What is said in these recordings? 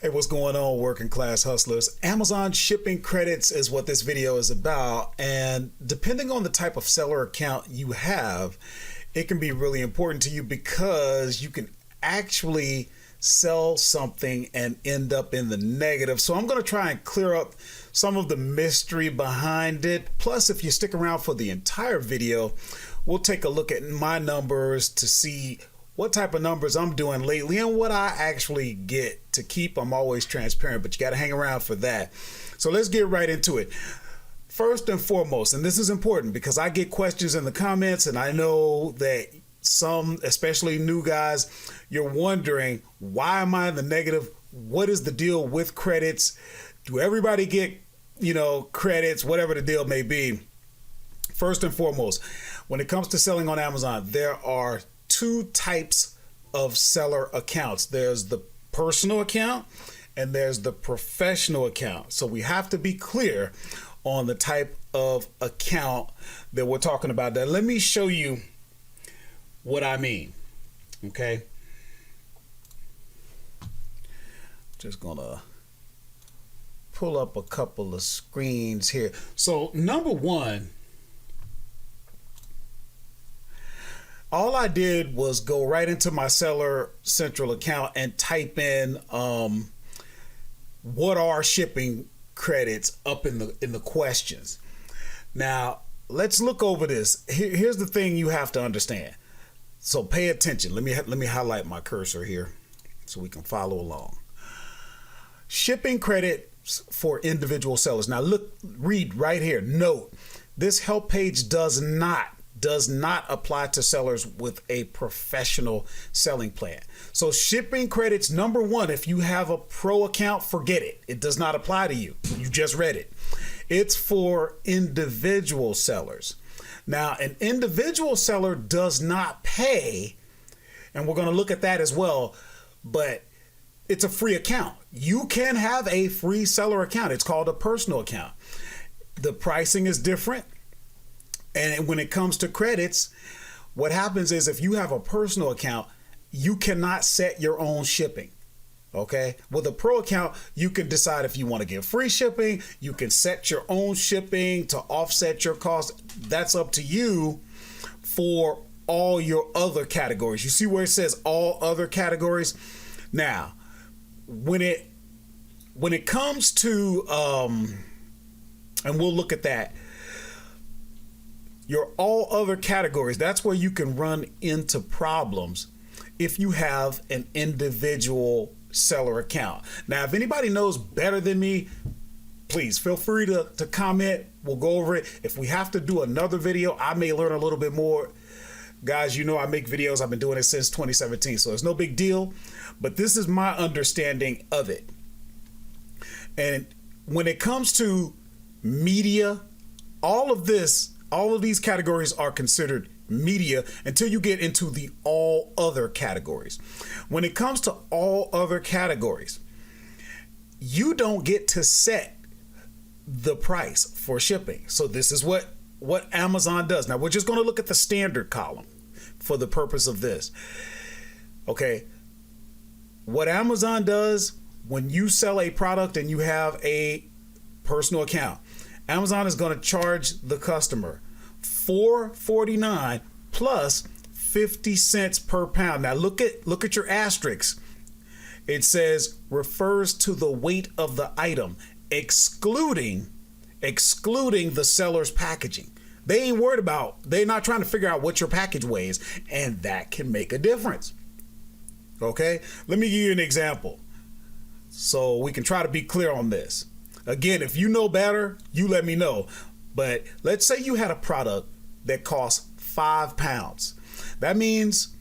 Hey, what's going on, working class hustlers? Amazon shipping credits is what this video is about. And depending on the type of seller account you have, it can be really important to you because you can actually sell something and end up in the negative. So I'm going to try and clear up some of the mystery behind it. Plus, if you stick around for the entire video, we'll take a look at my numbers to see what type of numbers I'm doing lately and what I actually get to keep. I'm always transparent, but you got to hang around for that. So let's get right into it. First and foremost, and this is important because I get questions in the comments, and I know that some, especially new guys, you're wondering, why am I in the negative? What is the deal with credits? Do everybody get, credits, whatever the deal may be? First and foremost, when it comes to selling on Amazon, there are two types of seller accounts. There's the personal account and there's the professional account. So we have to be clear on the type of account that we're talking about. Now, let me show you what I mean. Okay. Just gonna pull up a couple of screens here. So number one, all I did was go right into my Seller Central account and type in what are shipping credits up in the questions. Now let's look over this. Here's the thing you have to understand. So pay attention. Let me highlight my cursor here so we can follow along. Shipping credits for individual sellers. Now read right here. Note, this help page does not apply to sellers with a professional selling plan. So shipping credits, number one, if you have a pro account, forget it. It does not apply to you. You just read it. It's for individual sellers. Now, an individual seller does not pay, and we're going to look at that as well, but it's a free account. You can have a free seller account. It's called a personal account. The pricing is different. And when it comes to credits, what happens is if you have a personal account, you cannot set your own shipping. Okay. With a pro account, you can decide if you want to give free shipping. You can set your own shipping to offset your cost. That's up to you for all your other categories. You see where it says all other categories? Now, when it comes to, and we'll look at that, your all other categories, that's where you can run into problems if you have an individual seller account. Now, if anybody knows better than me, please feel free to comment. We'll go over it. If we have to do another video, I may learn a little bit more. Guys, I make videos. I've been doing it since 2017, so it's no big deal. But this is my understanding of it. And when it comes to media, all of these categories are considered media until you get into the all other categories. When it comes to all other categories, you don't get to set the price for shipping. So this is what Amazon does. Now we're just going to look at the standard column for the purpose of this. Okay. What Amazon does when you sell a product and you have a personal account, Amazon is going to charge the customer $4.49 plus 50 cents per pound. Now look at your asterisk. It says refers to the weight of the item, excluding the seller's packaging. They're not trying to figure out what your package weighs, and that can make a difference. Okay, let me give you an example so we can try to be clear on this. Again, if you know better, you let me know. But let's say you had a product that costs 5 pounds. That means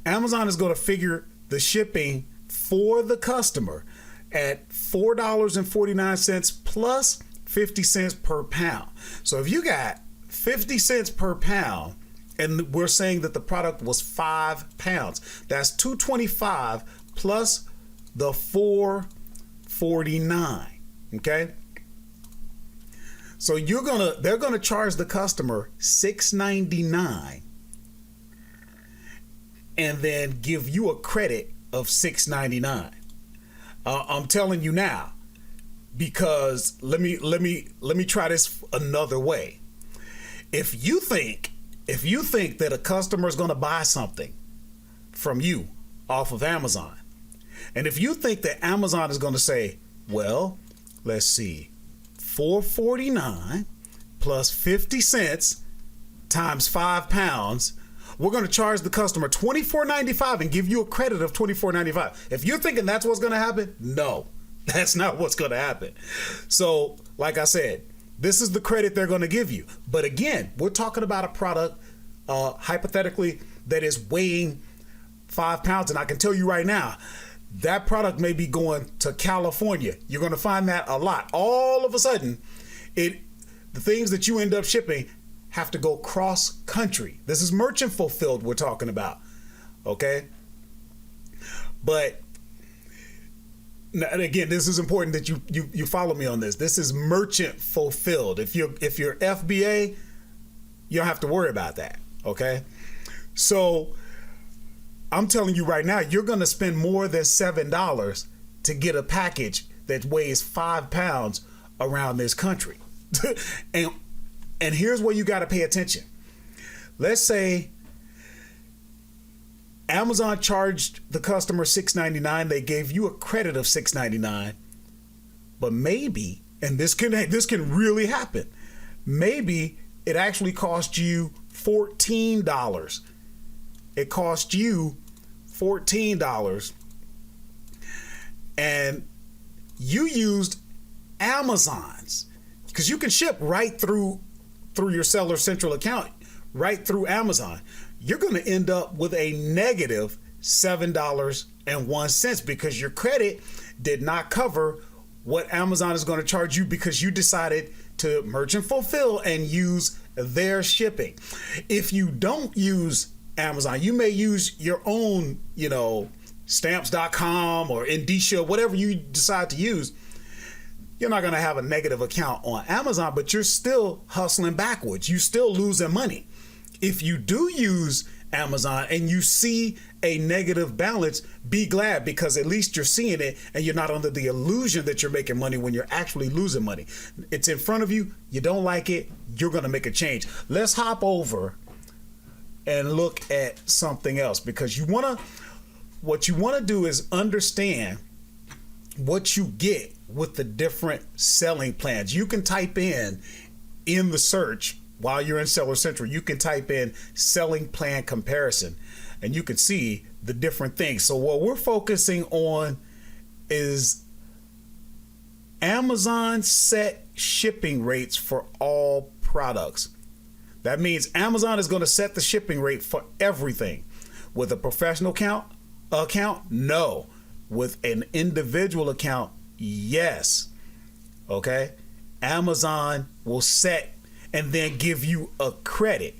Amazon is going to figure the shipping for the customer at $4.49 plus 50 cents per pound. So if you got 50 cents per pound and we're saying that the product was 5 pounds, that's $2.25 plus the $4.49. Okay. So they're gonna charge the customer $6.99 and then give you a credit of $6.99. I'm telling you now, because let me try this another way. If you think that a customer is going to buy something from you off of Amazon, and if you think that Amazon is going to say, well, let's see, $4.49 plus 50 cents times 5 pounds, we're going to charge the customer $24.95 and give you a credit of $24.95. If you're thinking that's what's going to happen, no, that's not what's going to happen. So, like I said, this is the credit they're going to give you. But again, we're talking about a product, hypothetically, that is weighing 5 pounds. And I can tell you right now, that product may be going to California. You're going to find that a lot. All of a sudden, the things that you end up shipping have to go cross country. This is merchant fulfilled we're talking about. Okay? But and again, this is important that you follow me on this. This is merchant fulfilled. If you're FBA, you don't have to worry about that. Okay? So I'm telling you right now, you're going to spend more than $7 to get a package that weighs 5 pounds around this country. And here's where you got to pay attention. Let's say Amazon charged the customer $6.99. They gave you a credit of $6.99. But maybe, and this can really happen, maybe it actually cost you $14. It cost you $14, and you used Amazon's, because you can ship right through your Seller Central account, right through Amazon. You're going to end up with a negative $7.01 because your credit did not cover what Amazon is going to charge you because you decided to merchant fulfill and use their shipping. If you don't use Amazon, you may use your own, stamps.com or Indicia, whatever you decide to use. You're not going to have a negative account on Amazon, but you're still hustling backwards. You still losing money. If you do use Amazon and you see a negative balance, be glad, because at least you're seeing it and you're not under the illusion that you're making money when you're actually losing money. It's in front of you. You don't like it. You're going to make a change. Let's hop over and look at something else, because what you want to do is understand what you get with the different selling plans. You can type in the search while you're in Seller Central, you can type in selling plan comparison and you can see the different things. So what we're focusing on is Amazon set shipping rates for all products. That means Amazon is going to set the shipping rate for everything. With a professional account, no. With an individual account, yes. Okay? Amazon will set and then give you a credit,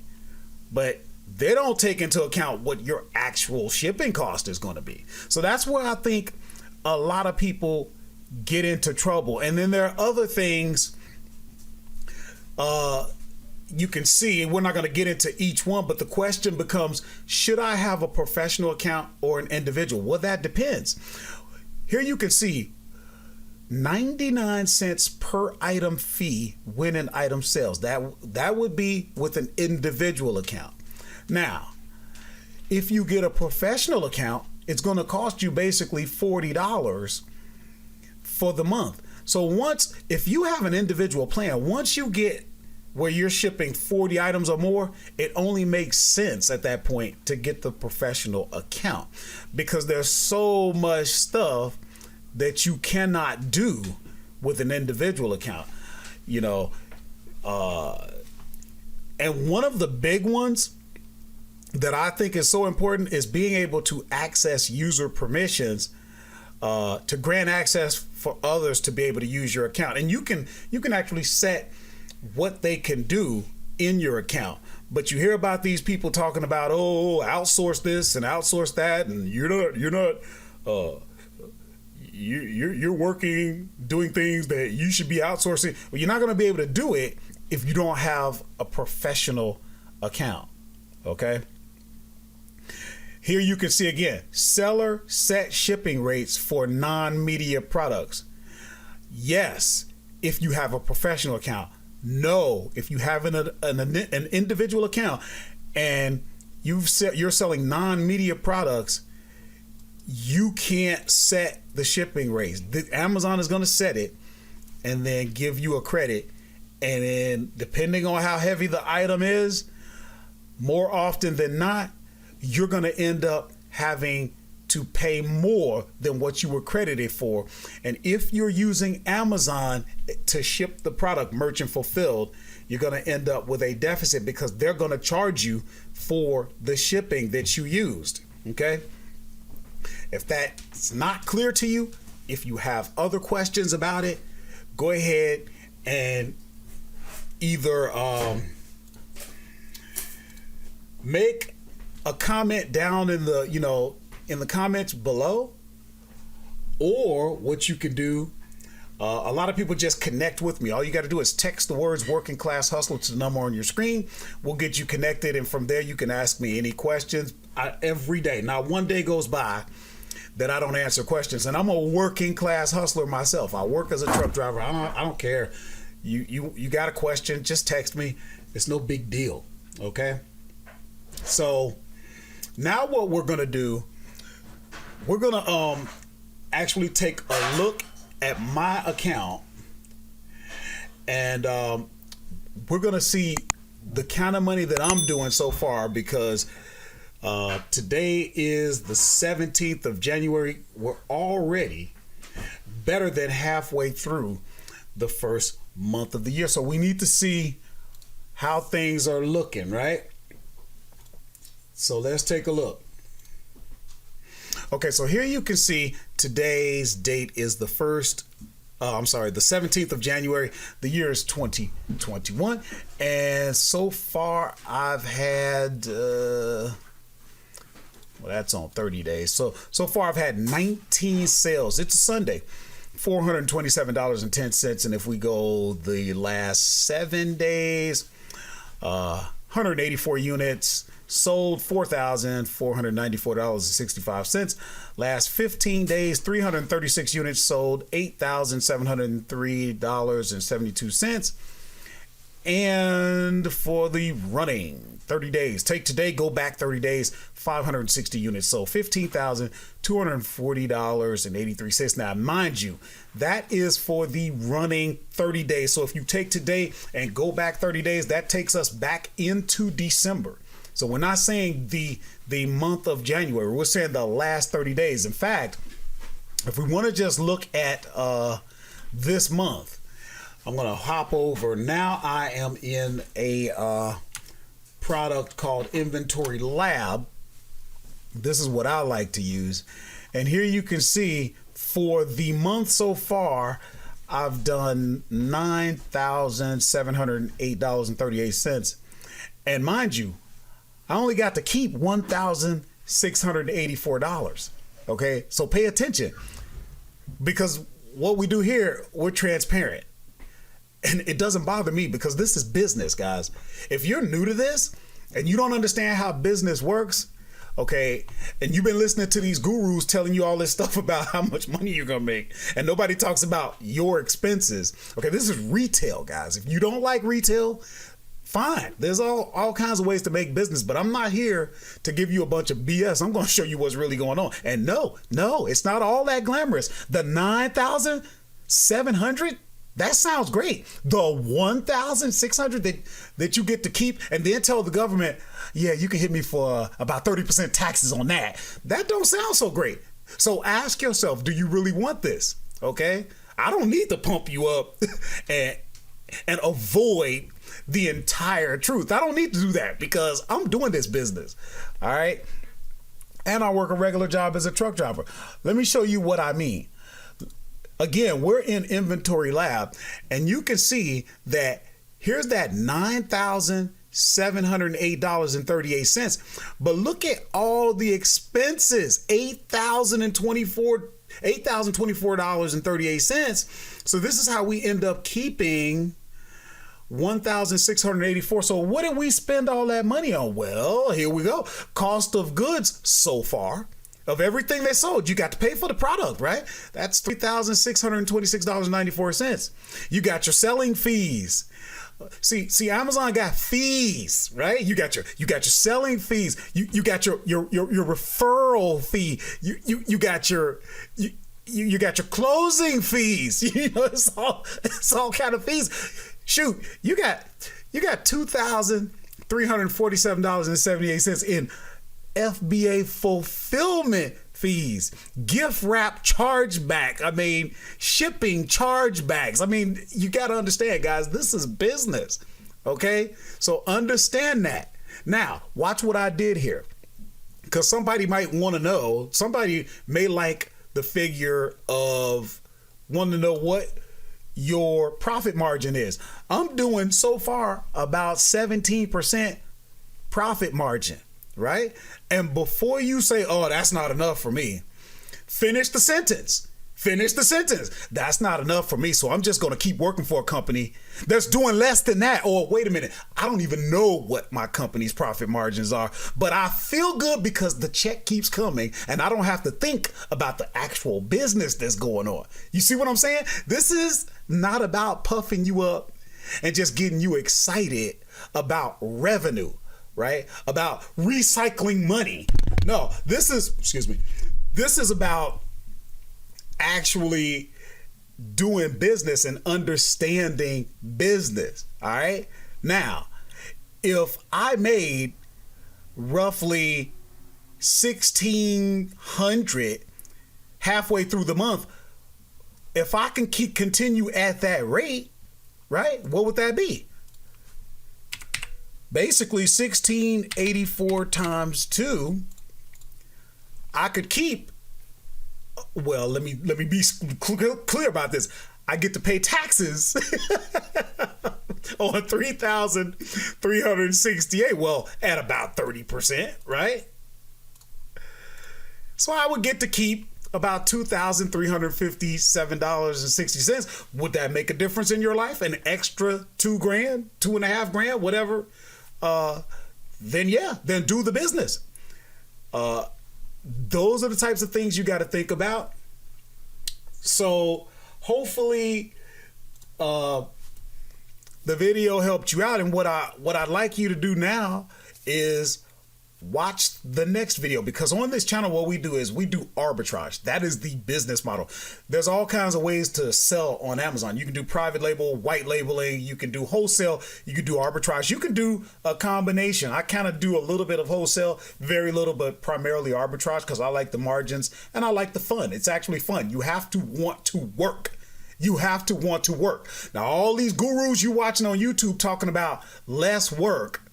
but they don't take into account what your actual shipping cost is going to be. So that's where I think a lot of people get into trouble. And then there are other things you can see, and we're not going to get into each one, but the question becomes, should I have a professional account or an individual? Well, that depends. Here you can see 99 cents per item fee when an item sells. That would be with an individual account. Now, if you get a professional account, it's going to cost you basically $40 for the month. So if you have an individual plan, once you get where you're shipping 40 items or more, it only makes sense at that point to get the professional account, because there's so much stuff that you cannot do with an individual account, and one of the big ones that I think is so important is being able to access user permissions, to grant access for others to be able to use your account. And you can actually set what they can do in your account. But you hear about these people talking about, outsource this and outsource that, and you're working, doing things that you should be outsourcing. Well, you're not going to be able to do it if you don't have a professional account. Okay. Here you can see again, seller set shipping rates for non-media products. Yes, if you have a professional account. No, if you have an individual account and you're selling non-media products, you can't set the shipping rates. Amazon is going to set it and then give you a credit. And then depending on how heavy the item is, more often than not, you're going to end up having to pay more than what you were credited for. And if you're using Amazon to ship the product merchant fulfilled, you're going to end up with a deficit because they're going to charge you for the shipping that you used. Okay? If that's not clear to you, if you have other questions about it, go ahead and either make a comment down in the comments below, or what you can do, a lot of people just connect with me. All you got to do is text the words Working Class Hustler to the number on your screen. We'll get you connected, and from there you can ask me any questions every day. Not one day goes by that I don't answer questions, and I'm a working class hustler myself. I work as a truck driver. I don't care. You got a question, just text me. It's no big deal. Okay? So now what we're going to do, we're going to actually take a look at my account, and we're going to see the kind of money that I'm doing so far, because today is the 17th of January. We're already better than halfway through the first month of the year. So we need to see how things are looking, right? So let's take a look. Okay, so here you can see today's date is the 17th of January. The year is 2021. And so far I've had, that's on 30 days. So far I've had 19 sales. It's a Sunday. $427.10. And if we go the last 7 days, 184 units sold, $4,494.65. Last 15 days, 336 units sold, $8,703.72. And for the running 30 days, take today, go back 30 days, 560 units sold, $15,240.83. Now, mind you, that is for the running 30 days. So if you take today and go back 30 days, that takes us back into December. So we're not saying the month of January, we're saying the last 30 days. In fact, if we want to just look at this month, I'm going to hop over. Now I am in a product called Inventory Lab. This is what I like to use. And here you can see for the month so far, I've done $9,708.38. And mind you, I only got to keep $1,684. Okay, so pay attention, because what we do here, we're transparent. And it doesn't bother me, because this is business, guys. If you're new to this and you don't understand how business works, okay, and you've been listening to these gurus telling you all this stuff about how much money you're gonna make, and nobody talks about your expenses. Okay, this is retail, guys. If you don't like retail, fine. There's all kinds of ways to make business, but I'm not here to give you a bunch of BS. I'm going to show you what's really going on. And no, it's not all that glamorous. The 9,700, that sounds great. The 1,600 that you get to keep and then tell the government, yeah, you can hit me for about 30% taxes on that. That don't sound so great. So ask yourself, do you really want this? Okay? I don't need to pump you up and avoid the entire truth. I don't need to do that, because I'm doing this business. All right. And I work a regular job as a truck driver. Let me show you what I mean. Again, we're in Inventory Lab, and you can see that here's that $9,708.38. But look at all the expenses, $8,024.38. So this is how we end up keeping $1,684. So what did we spend all that money on? Well, here we go. Cost of goods so far of everything they sold. You got to pay for the product, right? That's $3,626.94. You got your selling fees. See, Amazon got fees, right? You got your selling fees. You got your referral fee. You got your closing fees. You know, it's all kind of fees. Shoot, you got $2,347.78 in FBA fulfillment fees, gift wrap chargeback. I mean, shipping chargebacks. I mean, you got to understand, guys, this is business. Okay, so understand that. Now, watch what I did here, because somebody might want to know. Somebody may like the figure of wanting to know what your profit margin is. I'm doing so far about 17% profit margin, right? And before you say, oh, that's not enough for me, finish the sentence. That's not enough for me, so I'm just going to keep working for a company that's doing less than that. Or wait a minute, I don't even know what my company's profit margins are, but I feel good because the check keeps coming and I don't have to think about the actual business that's going on. You see what I'm saying? This is not about puffing you up and just getting you excited about revenue, right? About recycling money. No, this is about actually doing business and understanding business. All right. Now, if I made roughly $1,600 halfway through the month, if I can continue at that rate, right, what would that be? Basically, 1,684 times 2, I could keep. Well, let me be clear about this. I get to pay taxes on 3,368. Well, at about 30%, right? So I would get to keep about $2,357.60. Would that make a difference in your life? An extra $2,000, $2,500, whatever? Then do the business. Those are the types of things you got to think about. So hopefully the video helped you out. And what I'd like you to do now is watch the next video, because on this channel, what we do is we do arbitrage. That is the business model. There's all kinds of ways to sell on Amazon. You can do private label, white labeling, you can do wholesale, you can do arbitrage, you can do a combination. I kind of do a little bit of wholesale, very little, but primarily arbitrage, because I like the margins and I like the fun. It's actually fun. You have to want to work. You have to want to work. Now, all these gurus you watching on YouTube talking about less work,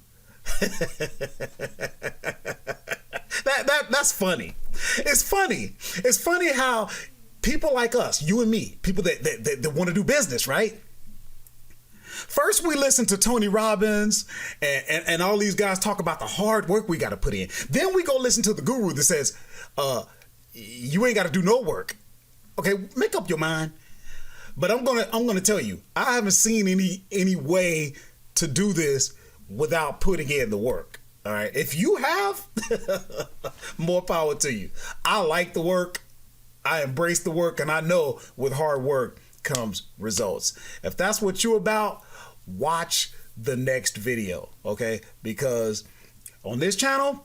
that's funny. It's funny. It's funny how people like us, you and me, people that want to do business, right? First, we listen to Tony Robbins and all these guys talk about the hard work we got to put in. Then we go listen to the guru that says, you ain't got to do no work. Okay, make up your mind. But I'm gonna tell you, I haven't seen any way to do this without putting in the work. All right. If you have, more power to you. I like the work. I embrace the work. And I know with hard work comes results. If that's what you're about, watch the next video. Okay. Because on this channel,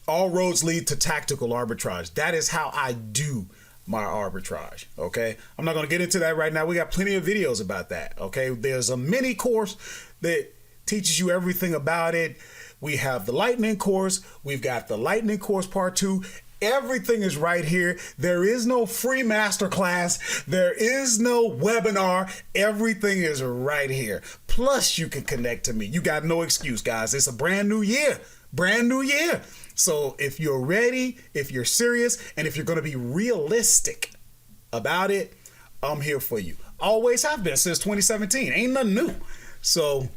all roads lead to tactical arbitrage. That is how I do my arbitrage. Okay. I'm not going to get into that right now. We got plenty of videos about that. Okay. There's a mini course that teaches you everything about it. We have the lightning course. We've got the lightning course part 2. Everything is right here. There is no free masterclass. There is no webinar. Everything is right here. Plus, you can connect to me. You got no excuse, guys. It's a brand new year. Brand new year. So if you're ready, if you're serious, and if you're going to be realistic about it, I'm here for you. Always have been since 2017. Ain't nothing new. So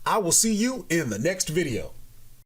I will see you in the next video.